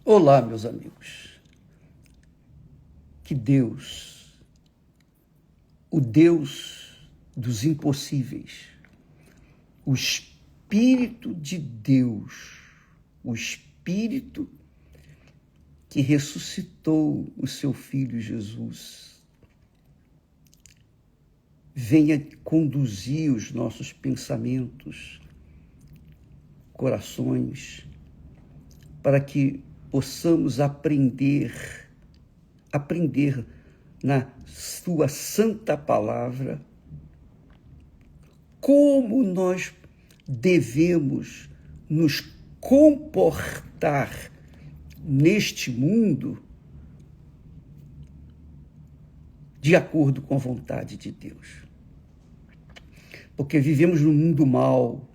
Olá, meus amigos. Que Deus, o Deus dos impossíveis, o Espírito de Deus, o Espírito que ressuscitou o seu Filho Jesus, venha conduzir os nossos pensamentos, corações, para que possamos aprender na sua santa palavra como nós devemos nos comportar neste mundo de acordo com a vontade de Deus. Porque vivemos num mundo mau,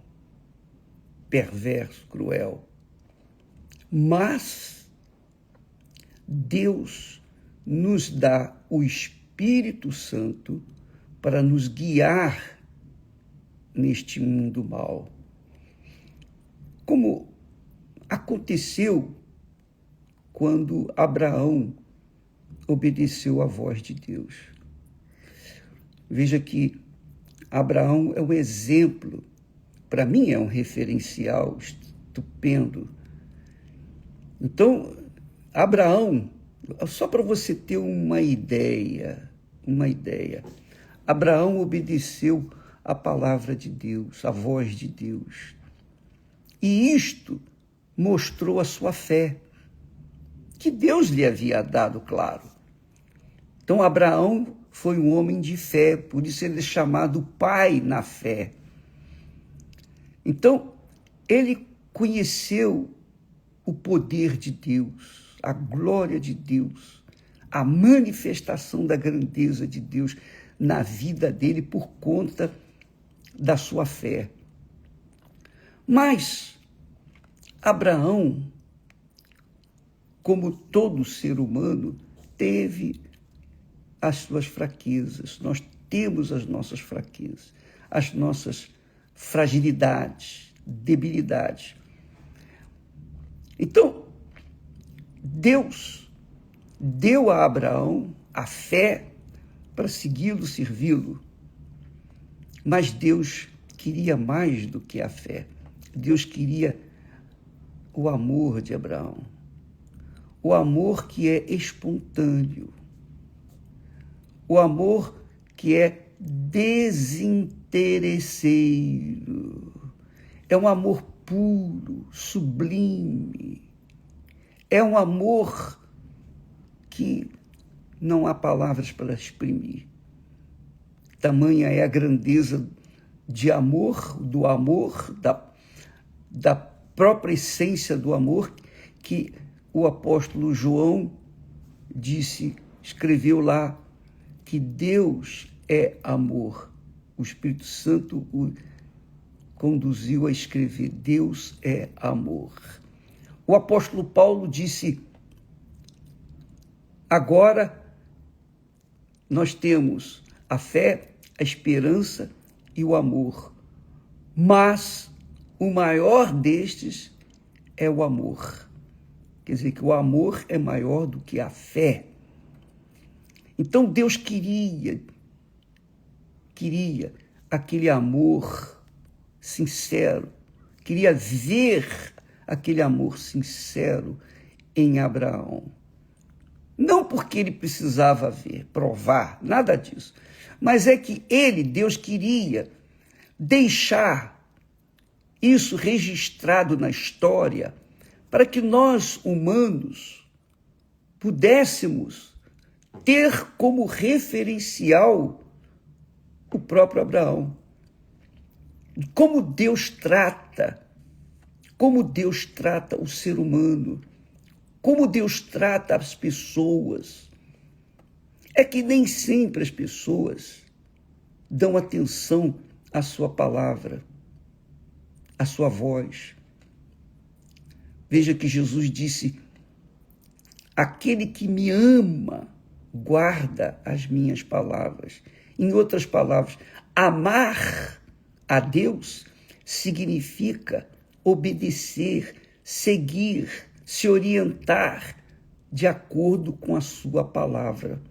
perverso, cruel. Mas Deus nos dá o Espírito Santo para nos guiar neste mundo mau. Como aconteceu quando Abraão obedeceu à voz de Deus. Veja que Abraão é um exemplo, para mim é um referencial estupendo. Então, Abraão, só para você ter uma ideia, Abraão obedeceu à palavra de Deus, à voz de Deus. E isto mostrou a sua fé, que Deus lhe havia dado, claro. Então, Abraão foi um homem de fé, por isso ele é chamado pai na fé. Então, ele conheceu o poder de Deus, a glória de Deus, a manifestação da grandeza de Deus na vida dele por conta da sua fé. Mas Abraão, como todo ser humano, teve as suas fraquezas. Nós temos as nossas fraquezas, as nossas fragilidades, debilidades. Então, Deus deu a Abraão a fé para segui-lo, servi-lo. Mas Deus queria mais do que a fé. Deus queria o amor de Abraão. O amor que é espontâneo. O amor que é desinteresseiro. É um amor puro, sublime. É um amor que não há palavras para exprimir. Tamanha é a grandeza de amor, do amor, da própria essência do amor, que o apóstolo João escreveu lá, que Deus é amor. O Espírito Santo o conduziu a escrever, Deus é amor. O apóstolo Paulo disse, agora nós temos a fé, a esperança e o amor, mas o maior destes é o amor. Quer dizer que o amor é maior do que a fé. Então Deus queria aquele amor sincero, queria ver aquele amor sincero em Abraão. Não porque ele precisava ver, provar, nada disso, mas é que Deus queria deixar isso registrado na história para que nós, humanos, pudéssemos ter como referencial o próprio Abraão. Como Deus trata o ser humano, como Deus trata as pessoas. É que nem sempre as pessoas dão atenção à sua palavra, à sua voz. Veja que Jesus disse, aquele que me ama, guarda as minhas palavras. Em outras palavras, amar a Deus significa obedecer, seguir se orientar de acordo com a sua palavra.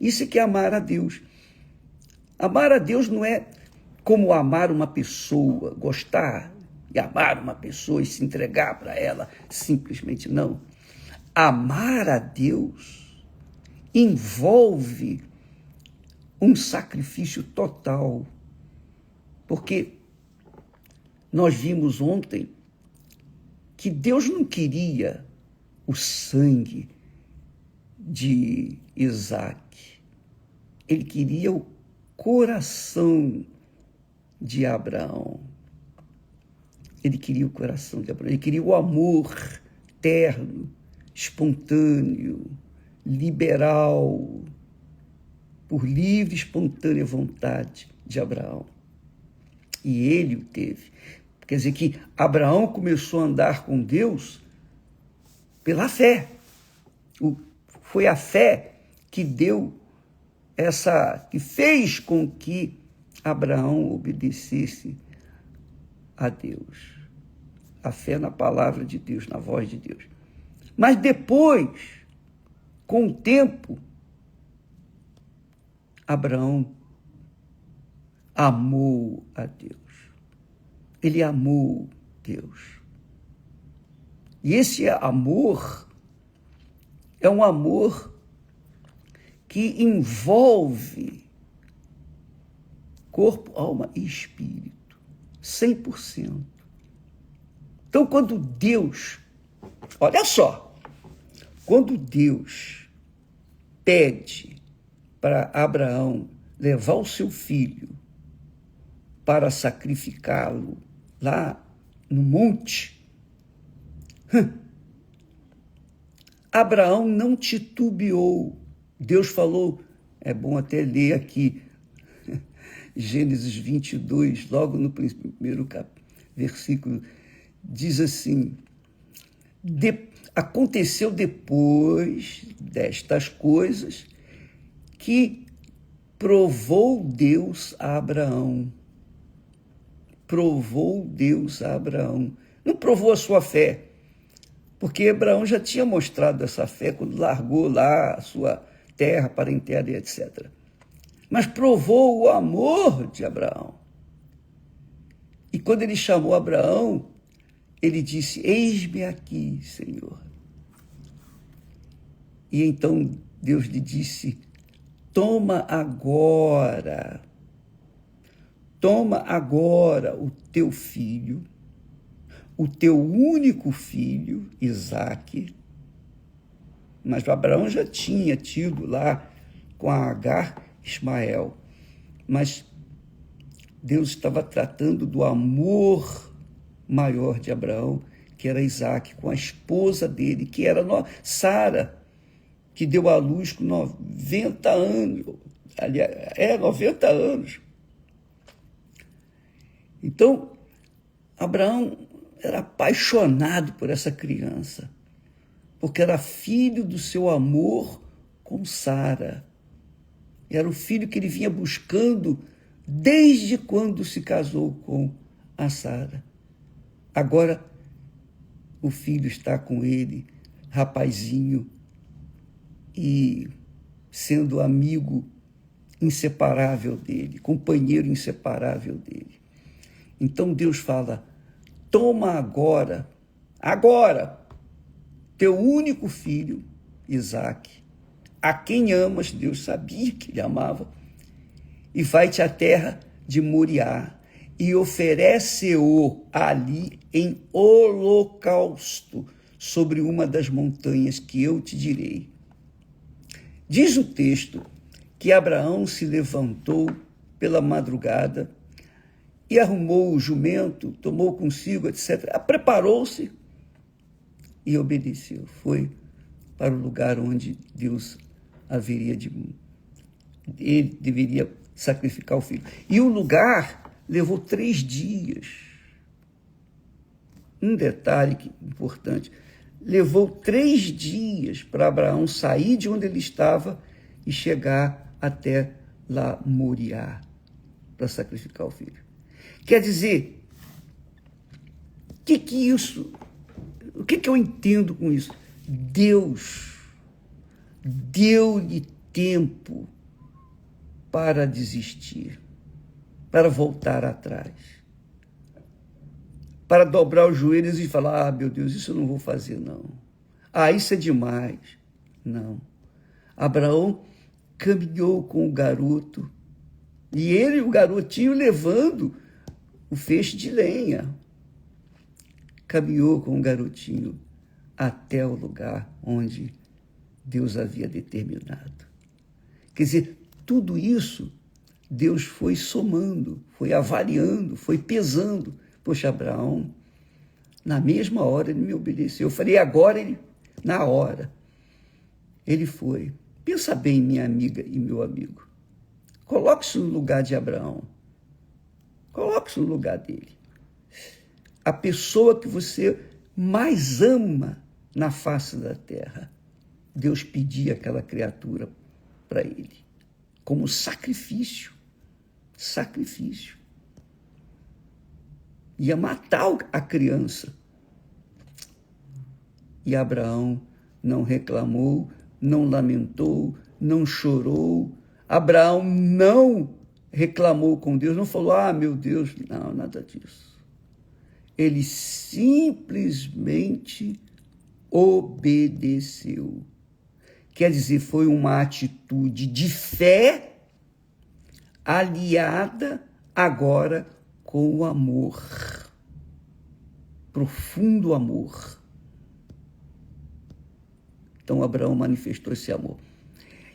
Isso é que é amar a Deus. Amar a Deus não é como amar uma pessoa, gostar e amar uma pessoa e se entregar para ela, simplesmente não. Amar a Deus envolve um sacrifício total, porque nós vimos ontem que Deus não queria o sangue de Isaac, ele queria o coração de Abraão. Ele queria o coração de Abraão, ele queria o amor terno, espontâneo, liberal, por livre e espontânea vontade de Abraão. E ele o teve. Quer dizer que Abraão começou a andar com Deus pela fé. Foi a fé que que fez com que Abraão obedecesse a Deus. A fé na palavra de Deus, na voz de Deus. Mas depois, com o tempo, Abraão amou a Deus. Ele amou Deus. E esse amor é um amor que envolve corpo, alma e espírito, 100%. Então, quando Deus, olha só, quando Deus pede para Abraão levar o seu filho para sacrificá-lo lá no monte, Abraão não titubeou. Deus falou, é bom até ler aqui, Gênesis 22, logo no primeiro versículo, diz assim: aconteceu depois destas coisas que provou Deus a Abraão. Provou Deus a Abraão. Não provou a sua fé, porque Abraão já tinha mostrado essa fé quando largou lá a sua terra, parentela e etc. Mas provou o amor de Abraão. E quando ele chamou Abraão, ele disse: eis-me aqui, Senhor. E então Deus lhe disse: toma agora o teu filho, o teu único filho, Isaque. Mas Abraão já tinha tido lá com a Agar Ismael. Mas Deus estava tratando do amor maior de Abraão, que era Isaque, com a esposa dele, que era Sara, que deu à luz com 90 anos. Aliás, 90 anos. Então, Abraão era apaixonado por essa criança, porque era filho do seu amor com Sara. Era o filho que ele vinha buscando desde quando se casou com a Sara. Agora, o filho está com ele, rapazinho, e sendo amigo inseparável dele, companheiro inseparável dele. Então Deus fala: toma agora, teu único filho, Isaque, a quem amas, Deus sabia que ele amava, e vai-te à terra de Moriá, e oferece-o ali em holocausto sobre uma das montanhas que eu te direi. Diz o texto que Abraão se levantou pela madrugada e arrumou o jumento, tomou consigo, etc. Preparou-se e obedeceu. Foi para o lugar onde Deus ele deveria sacrificar o filho. E o lugar levou 3 dias. Um detalhe importante: levou 3 dias para Abraão sair de onde ele estava e chegar até lá Moriá para sacrificar o filho. Quer dizer, o que que eu entendo com isso? Deus deu-lhe tempo para desistir, para voltar atrás, para dobrar os joelhos e falar: ah, meu Deus, isso eu não vou fazer, não. Ah, isso é demais. Não. Abraão caminhou com o garoto, e ele e o garotinho levando o feixe de lenha. Caminhou com o garotinho até o lugar onde Deus havia determinado. Quer dizer, tudo isso Deus foi somando, foi avaliando, foi pesando. Poxa, Abraão, na mesma hora ele me obedeceu. Eu falei, agora ele, na hora, ele foi. Pensa bem, minha amiga e meu amigo. Coloque-se no lugar de Abraão. Coloque-se no lugar dele. A pessoa que você mais ama na face da terra. Deus pedia aquela criatura para ele, como sacrifício. Sacrifício. Ia matar a criança. E Abraão não reclamou, não lamentou, não chorou. Abraão não reclamou com Deus, não falou, ah, meu Deus, não, nada disso. Ele simplesmente obedeceu. Quer dizer, foi uma atitude de fé aliada agora com o amor. Profundo amor. Então, Abraão manifestou esse amor.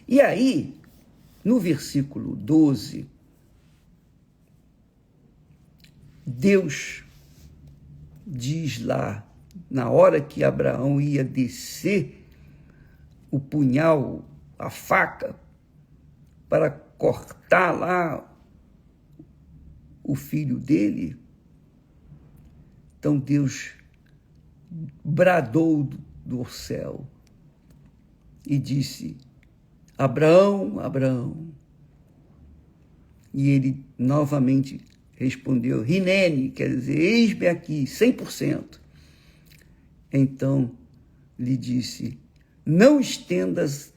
E aí, no versículo 12, Deus diz lá, na hora que Abraão ia descer o punhal, a faca, para cortar lá o filho dele, então Deus bradou do céu e disse, Abraão, Abraão. E ele novamente respondeu, Hinene, quer dizer, eis-me aqui, 100%. Então lhe disse, não estendas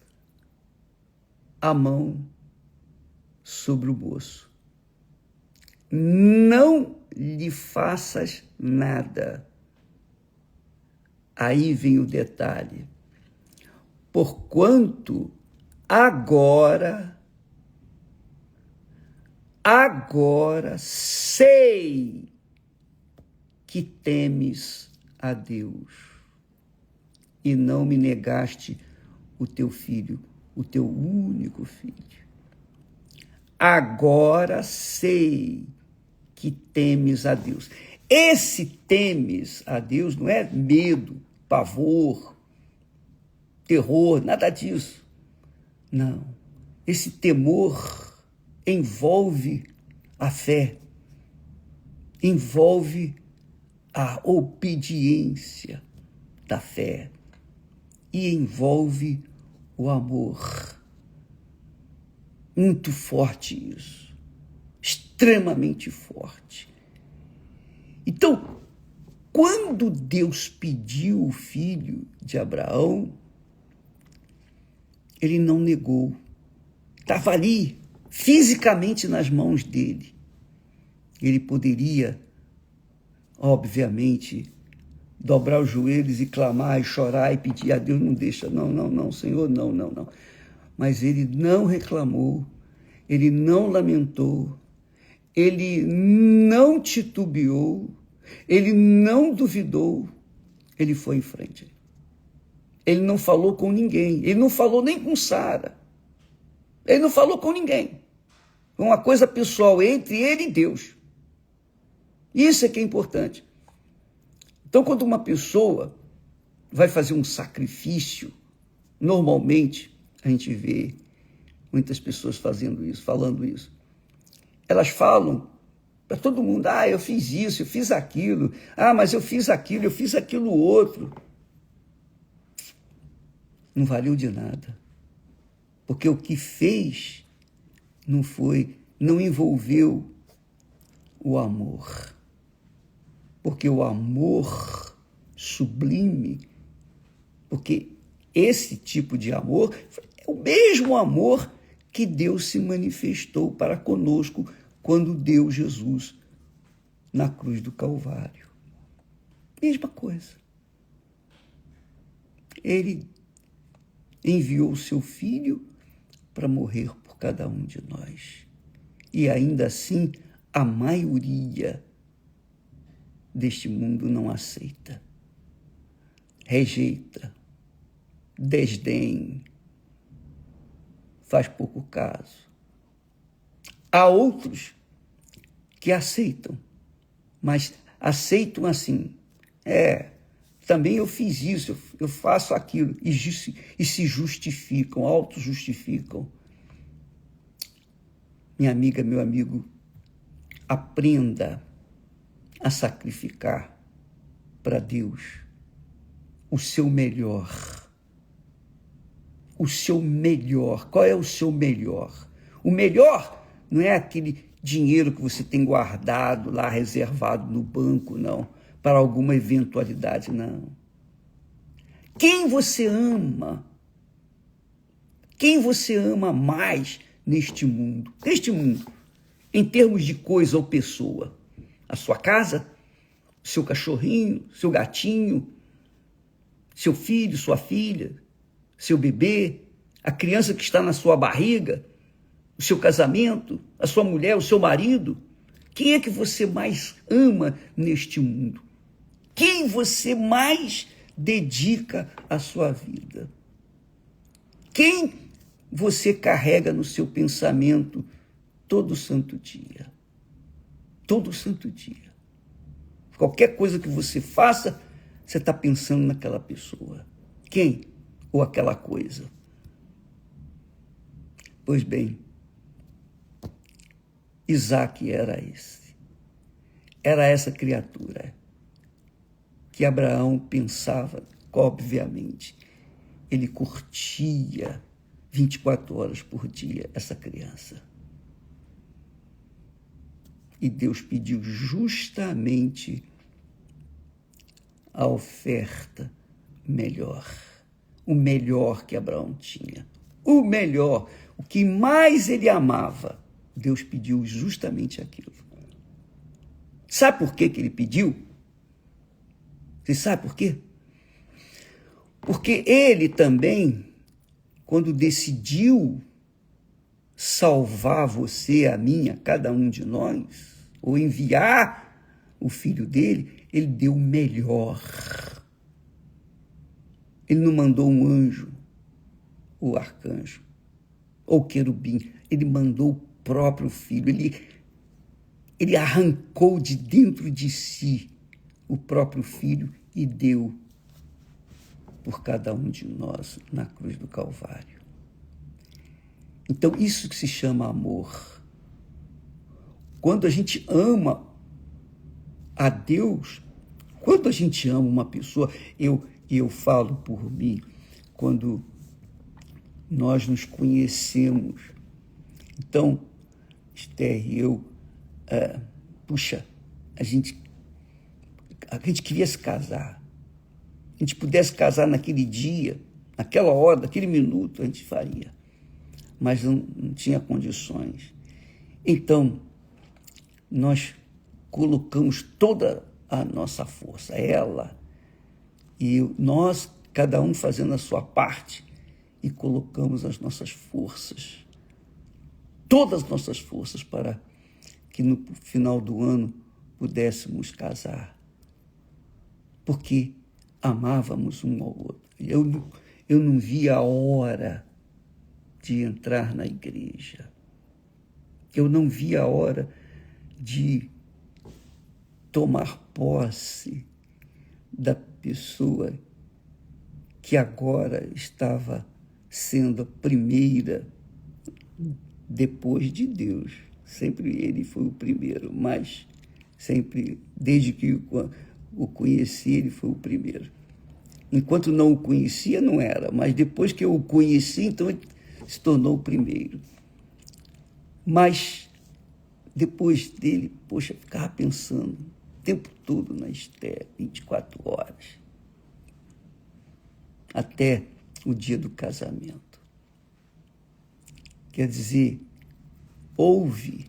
a mão sobre o moço. Não lhe faças nada. Aí vem o detalhe. Porquanto agora sei que temes a Deus e não me negaste o teu filho, o teu único filho. Agora sei que temes a Deus. Esse temes a Deus não é medo, pavor, terror, nada disso. Não. Esse temor envolve a fé, envolve a obediência da fé e envolve o amor. Muito forte isso, extremamente forte. Então, quando Deus pediu o filho de Abraão, ele não negou. Estava ali, fisicamente nas mãos dele. Ele poderia, obviamente, dobrar os joelhos e clamar, e chorar, e pedir a Deus, não deixa, não, Senhor, não. Mas ele não reclamou, ele não lamentou, ele não titubeou, ele não duvidou, ele foi em frente. Ele não falou com ninguém, ele não falou nem com Sara, ele não falou com ninguém. Foi uma coisa pessoal entre ele e Deus. Isso é que é importante. Então, quando uma pessoa vai fazer um sacrifício, normalmente a gente vê muitas pessoas fazendo isso, falando isso. Elas falam para todo mundo, eu fiz isso, eu fiz aquilo, mas eu fiz aquilo outro. Não valeu de nada. Porque o que fez não envolveu o amor. Porque o amor sublime, porque esse tipo de amor é o mesmo amor que Deus se manifestou para conosco quando deu Jesus na cruz do Calvário. Mesma coisa. Ele enviou o seu Filho para morrer por cada um de nós. E ainda assim, a maioria deste mundo não aceita, rejeita, desdém, faz pouco caso. Há outros que aceitam, mas aceitam assim, também eu fiz isso, eu faço aquilo, e se justificam, auto-justificam. Minha amiga, meu amigo, aprenda a sacrificar para Deus o seu melhor. O seu melhor. Qual é o seu melhor? O melhor não é aquele dinheiro que você tem guardado lá, reservado no banco, não, para alguma eventualidade, não. Quem você ama? Quem você ama mais neste mundo? Neste mundo, em termos de coisa ou pessoa. A sua casa, seu cachorrinho, seu gatinho, seu filho, sua filha, seu bebê, a criança que está na sua barriga, o seu casamento, a sua mulher, o seu marido. Quem é que você mais ama neste mundo? Quem você mais dedica a sua vida? Quem você carrega no seu pensamento todo santo dia? Todo santo dia. Qualquer coisa que você faça, você está pensando naquela pessoa. Quem? Ou aquela coisa? Pois bem, Isaque era esse. Era essa criatura que Abraão pensava, obviamente. Ele curtia 24 horas por dia essa criança. E Deus pediu justamente a oferta melhor. O melhor que Abraão tinha. O melhor, o que mais ele amava. Deus pediu justamente aquilo. Sabe por que ele pediu? Você sabe por quê? Porque ele também, quando decidiu salvar você, a mim, a cada um de nós, ou enviar o filho dele, ele deu o melhor. Ele não mandou um anjo, ou arcanjo, ou querubim. Ele mandou o próprio filho. Ele arrancou de dentro de si o próprio filho e deu por cada um de nós na cruz do Calvário. Então, isso que se chama amor. Quando a gente ama a Deus, quando a gente ama uma pessoa, eu falo por mim, quando nós nos conhecemos. Então, Esther e eu, a gente queria se casar. A gente pudesse casar naquele dia, naquela hora, naquele minuto, a gente faria. Mas não tinha condições. Então, nós colocamos toda a nossa força, ela e nós, cada um fazendo a sua parte, e colocamos as nossas forças, todas as nossas forças, para que no final do ano pudéssemos casar. Porque amávamos um ao outro. Eu não via a hora de entrar na igreja. Eu não via a hora de tomar posse da pessoa que agora estava sendo a primeira depois de Deus. Sempre ele foi o primeiro, mas sempre, desde que o conheci, ele foi o primeiro. Enquanto não o conhecia, não era, mas depois que eu o conheci, então ele se tornou o primeiro. Mas depois dele, ficava pensando o tempo todo na Esther, 24 horas. até o dia do casamento. Quer dizer, houve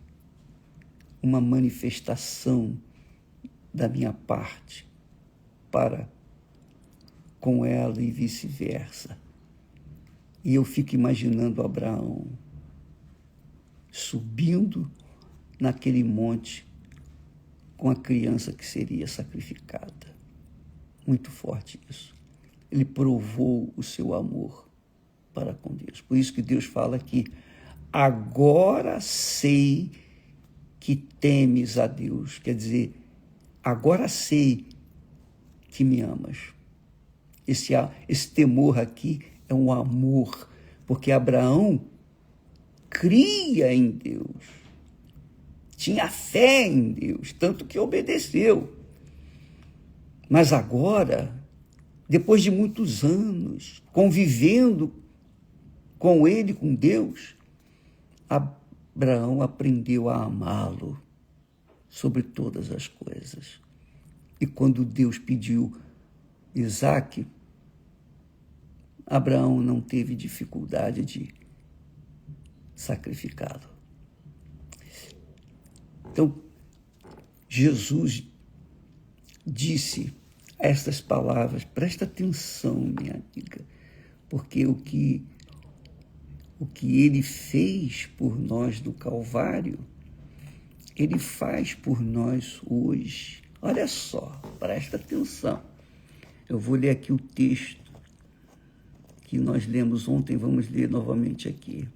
uma manifestação da minha parte para com ela e vice-versa. E eu fico imaginando Abraão subindo naquele monte com a criança que seria sacrificada. Muito forte isso. Ele provou o seu amor para com Deus. Por isso que Deus fala que agora sei que temes a Deus. Quer dizer, agora sei que me amas. Esse temor aqui é um amor, porque Abraão cria em Deus, tinha fé em Deus, tanto que obedeceu. Mas agora, depois de muitos anos convivendo com ele, com Deus, Abraão aprendeu a amá-lo sobre todas as coisas. E quando Deus pediu Isaque, Abraão não teve dificuldade de sacrificá-lo. Então, Jesus disse estas palavras, presta atenção, minha amiga, porque o que ele fez por nós no Calvário, ele faz por nós hoje. Olha só, presta atenção. Eu vou ler aqui o texto que nós lemos ontem, vamos ler novamente aqui.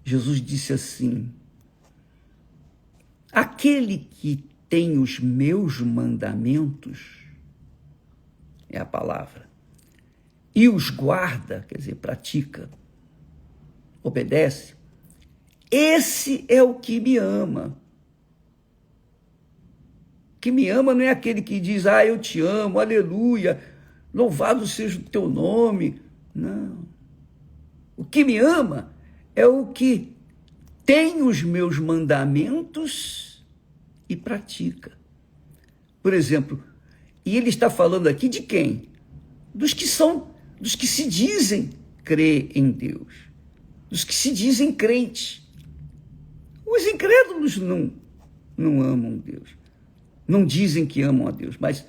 Jesus disse assim: aquele que tem os meus mandamentos, é a palavra, e os guarda, quer dizer, pratica, obedece, esse é o que me ama. Que me ama não é aquele que diz, eu te amo, aleluia, louvado seja o teu nome. Não. O que me ama é o que tem os meus mandamentos e pratica. Por exemplo, e ele está falando aqui de quem? Dos que se dizem crer em Deus, dos que se dizem crentes. Os incrédulos não amam Deus, não dizem que amam a Deus, mas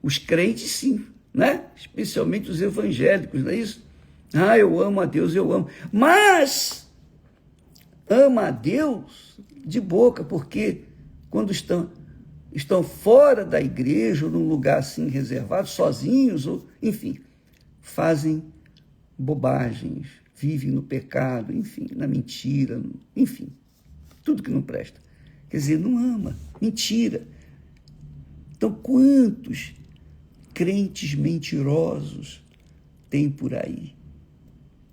os crentes sim, né? Especialmente os evangélicos, não é isso? Eu amo a Deus, eu amo. Mas ama a Deus de boca, porque quando estão fora da igreja, ou num lugar assim reservado, sozinhos, ou enfim, fazem bobagens, vivem no pecado, enfim, na mentira, enfim, tudo que não presta. Quer dizer, não ama, mentira. Então, quantos crentes mentirosos tem por aí,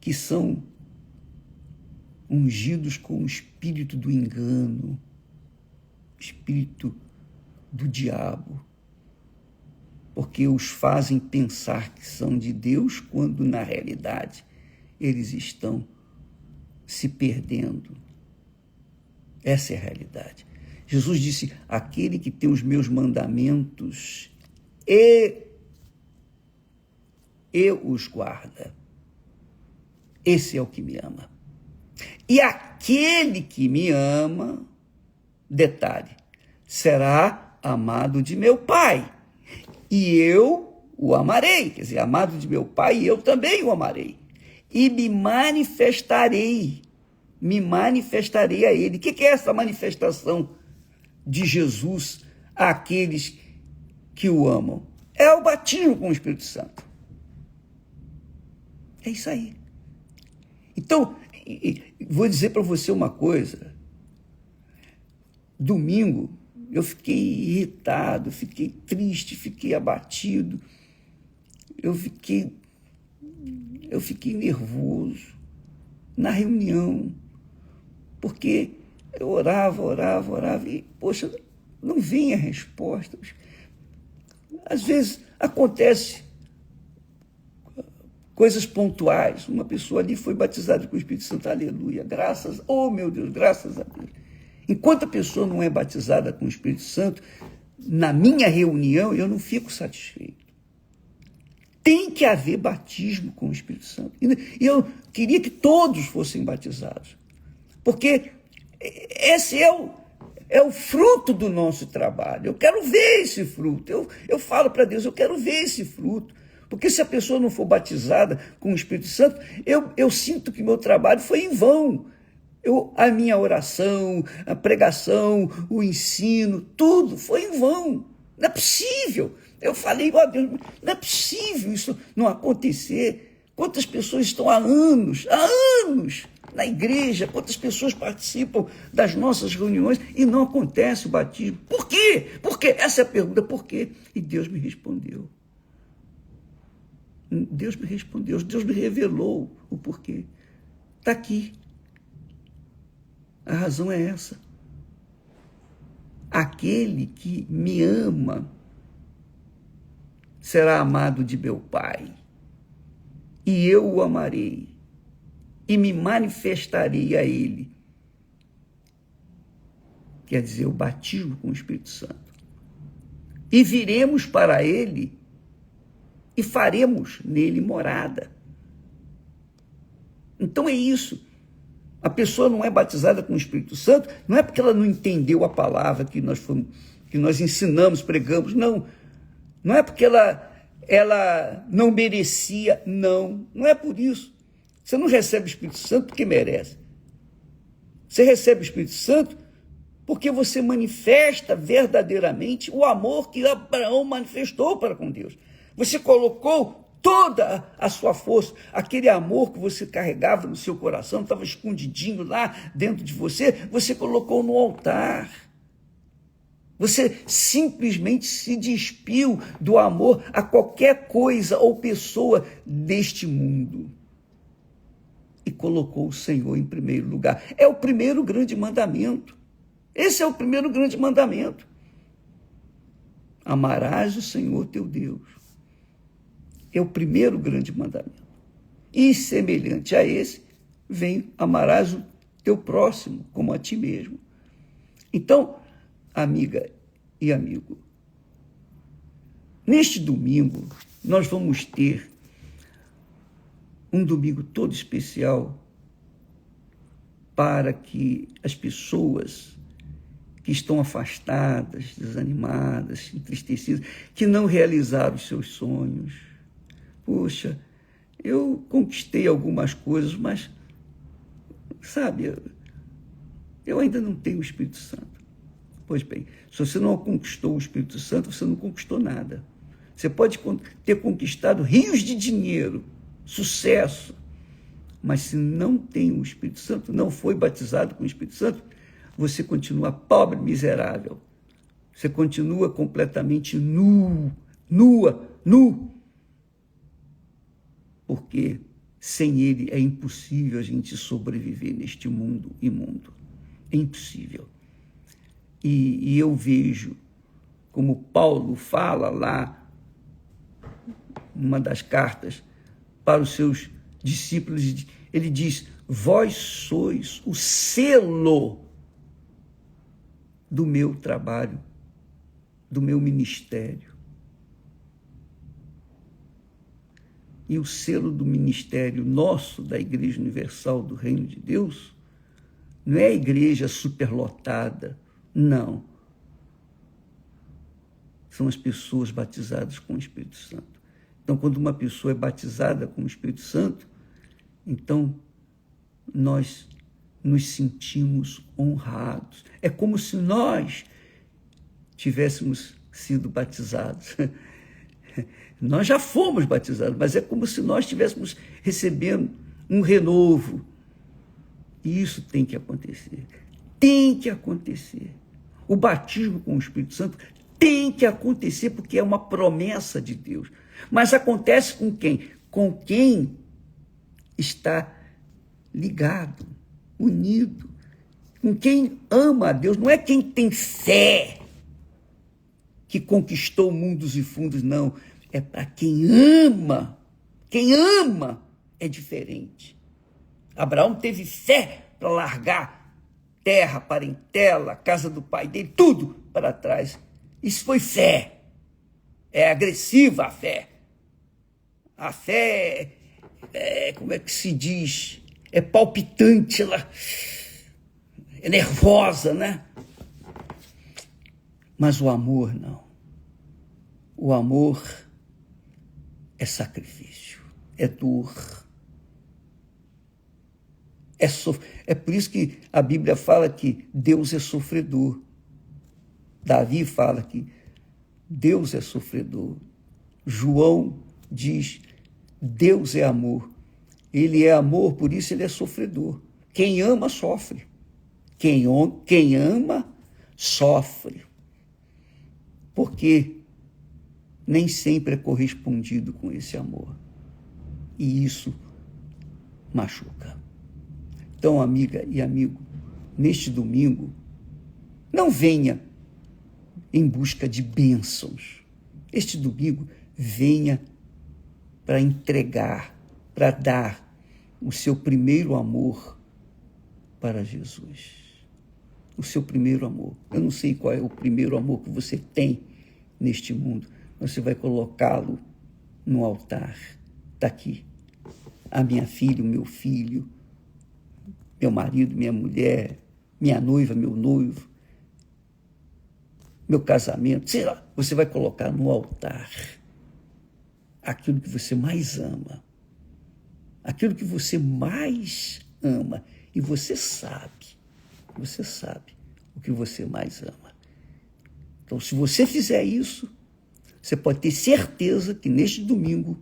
que são ungidos com o espírito do engano, espírito do diabo, porque os fazem pensar que são de Deus, quando na realidade eles estão se perdendo. Essa é a realidade. Jesus disse, aquele que tem os meus mandamentos e os guarda, esse é o que me ama. E aquele que me ama, detalhe, será amado de meu Pai, e eu o amarei. Quer dizer, amado de meu Pai, e eu também o amarei. E me manifestarei a ele. O que é essa manifestação de Jesus àqueles que o amam? É o batismo com o Espírito Santo. É isso aí. Então, vou dizer para você uma coisa. Domingo, eu fiquei irritado, fiquei triste, fiquei abatido. Eu fiquei nervoso na reunião, porque eu orava e, poxa, não vinha resposta. Às vezes acontece coisas pontuais. Uma pessoa ali foi batizada com o Espírito Santo, aleluia, meu Deus, graças a Deus. Enquanto a pessoa não é batizada com o Espírito Santo, na minha reunião eu não fico satisfeito. tem que haver batismo com o Espírito Santo. E eu queria que todos fossem batizados, porque esse é o fruto do nosso trabalho. Eu quero ver esse fruto. Eu falo para Deus, eu quero ver esse fruto. Porque se a pessoa não for batizada com o Espírito Santo, eu sinto que meu trabalho foi em vão. A minha oração, a pregação, o ensino, tudo foi em vão. Não é possível. Eu falei, ó Deus, não é possível isso não acontecer. Quantas pessoas estão há anos na igreja, quantas pessoas participam das nossas reuniões e não acontece o batismo. Por quê? Por quê? Essa é a pergunta, por quê? E Deus me respondeu. Deus me revelou o porquê. Está aqui. A razão é essa. Aquele que me ama será amado de meu Pai, e eu o amarei, e me manifestarei a ele. Quer dizer, o batismo com o Espírito Santo. E viremos para ele e faremos nele morada. Então é isso. A pessoa não é batizada com o Espírito Santo, não é porque ela não entendeu a palavra que nós ensinamos, pregamos, não. Não é porque ela não merecia, não é por isso. Você não recebe o Espírito Santo porque merece. Você recebe o Espírito Santo porque você manifesta verdadeiramente o amor que Abraão manifestou para com Deus. Você colocou toda a sua força, aquele amor que você carregava no seu coração, estava escondidinho lá dentro de você, você colocou no altar. Você simplesmente se despiu do amor a qualquer coisa ou pessoa deste mundo e colocou o Senhor em primeiro lugar. É o primeiro grande mandamento. Esse é o primeiro grande mandamento. Amarás o Senhor teu Deus. É o primeiro grande mandamento. E semelhante a esse, vem amarás o teu próximo como a ti mesmo. Então, amiga e amigo, neste domingo, nós vamos ter um domingo todo especial para que as pessoas que estão afastadas, desanimadas, entristecidas, que não realizaram os seus sonhos. Poxa, eu conquistei algumas coisas, mas, sabe, eu ainda não tenho o Espírito Santo. Pois bem, se você não conquistou o Espírito Santo, você não conquistou nada. Você pode ter conquistado rios de dinheiro, sucesso, mas se não tem o Espírito Santo, não foi batizado com o Espírito Santo, você continua pobre, miserável. Você continua completamente nu. Porque sem ele é impossível a gente sobreviver neste mundo imundo. É impossível. E eu vejo, como Paulo fala lá, numa das cartas, para os seus discípulos, ele diz, vós sois o selo do meu trabalho, do meu ministério. E o selo do ministério nosso, da Igreja Universal do Reino de Deus, não é a igreja superlotada, não. São as pessoas batizadas com o Espírito Santo. Então, quando uma pessoa é batizada com o Espírito Santo, então nós nos sentimos honrados. É como se nós tivéssemos sido batizados. Nós já fomos batizados, mas é como se nós estivéssemos recebendo um renovo. E isso tem que acontecer. Tem que acontecer. O batismo com o Espírito Santo tem que acontecer, porque é uma promessa de Deus. Mas acontece com quem? Com quem está ligado, unido, com quem ama a Deus. Não é quem tem fé que conquistou mundos e fundos, não. É para quem ama. Quem ama é diferente. Abraão teve fé para largar terra, parentela, casa do pai dele, tudo para trás. Isso foi fé. É agressiva a fé. A fé como é que se diz? É palpitante, ela é nervosa, né? Mas o amor não. O amor é sacrifício, é dor. É por isso que a Bíblia fala que Deus é sofredor. Davi fala que Deus é sofredor. João diz, Deus é amor. Ele é amor, por isso ele é sofredor. Quem ama, sofre. Quem ama, sofre. Porque nem sempre é correspondido com esse amor. E isso machuca. Então, amiga e amigo, neste domingo, não venha em busca de bênçãos. Este domingo, venha para entregar, para dar o seu primeiro amor para Jesus. O seu primeiro amor. Eu não sei qual é o primeiro amor que você tem neste mundo. Você vai colocá-lo no altar. Está aqui. A minha filha, o meu filho, meu marido, minha mulher, minha noiva, meu noivo, meu casamento, sei lá, você vai colocar no altar aquilo que você mais ama, aquilo que você mais ama, e você sabe o que você mais ama. Então, se você fizer isso, você pode ter certeza que neste domingo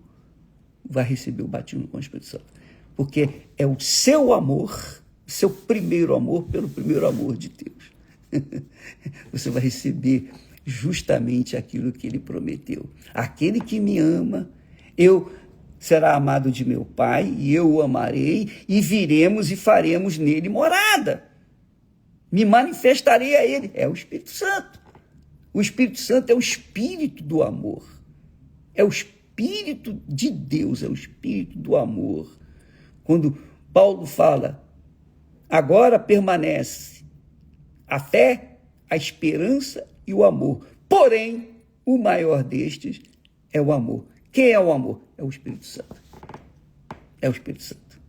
vai receber o batismo com o Espírito Santo, porque é o seu amor, seu primeiro amor pelo primeiro amor de Deus. Você vai receber justamente aquilo que ele prometeu. Aquele que me ama, será amado de meu Pai, e eu o amarei, e viremos e faremos nele morada. Me manifestarei a ele. É o Espírito Santo. O Espírito Santo é o Espírito do amor. É o Espírito de Deus, é o Espírito do amor. Quando Paulo fala, agora permanece a fé, a esperança e o amor. Porém, o maior destes é o amor. Quem é o amor? É o Espírito Santo. É o Espírito Santo.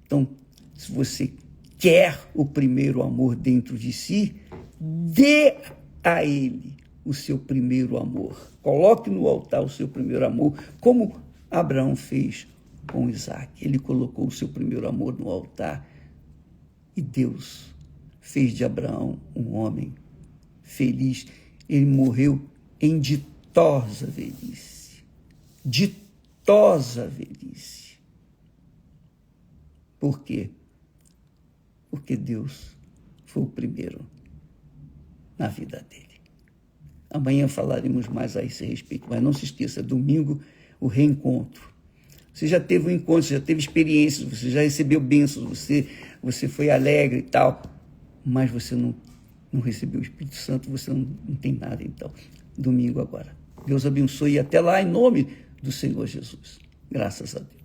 Então, se você quer o primeiro amor dentro de si, dê a ele o seu primeiro amor. Coloque no altar o seu primeiro amor, como Abraão fez com Isaac. Ele colocou o seu primeiro amor no altar e Deus fez de Abraão um homem feliz. Ele morreu em ditosa velhice. Ditosa velhice. Por quê? Porque Deus foi o primeiro na vida dele. Amanhã falaremos mais a esse respeito, mas não se esqueça, domingo, o reencontro. Você já teve um encontro, você já teve experiências, você já recebeu bênçãos, você foi alegre e tal, mas você não recebeu o Espírito Santo, você não tem nada, então. Domingo agora. Deus abençoe e até lá, em nome do Senhor Jesus. Graças a Deus.